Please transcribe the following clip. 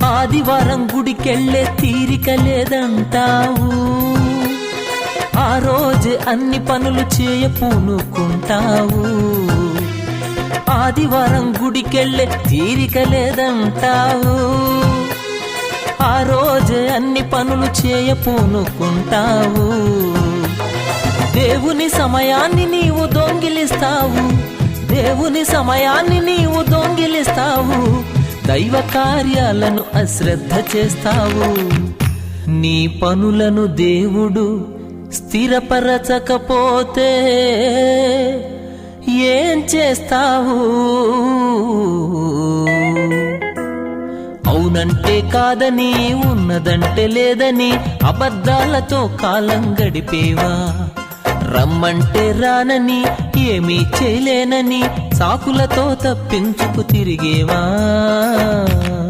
ఆదివారం గుడికెళ్ళే తీరిక లేదంటావు, ఆ రోజు అన్ని పనులు చేయ పూనుకుంటావు. ఆదివారం గుడికెళ్ళే తీరిక లేదంటావు, ఆ రోజు అన్ని పనులు చేయ పూనుకుంటావు. దేవుని సమయాన్ని నీవు దొంగిలిస్తావు, దేవుని సమయాన్ని నీవు దొంగిలిస్తావు. దైవ కార్యాలను అశ్రద్ధ చేస్తావు. నీ పనులను దేవుడు స్థిరపరచకపోతే ఏం చేస్తావు? అవునంటే కాదని, ఉన్నదంటే లేదని అబద్ధాలతో కాలం గడిపేవా? రమ్మంటే రానని, ఏమీ చేయలేనని సాకులతో తప్పించుకు తిరిగేవా?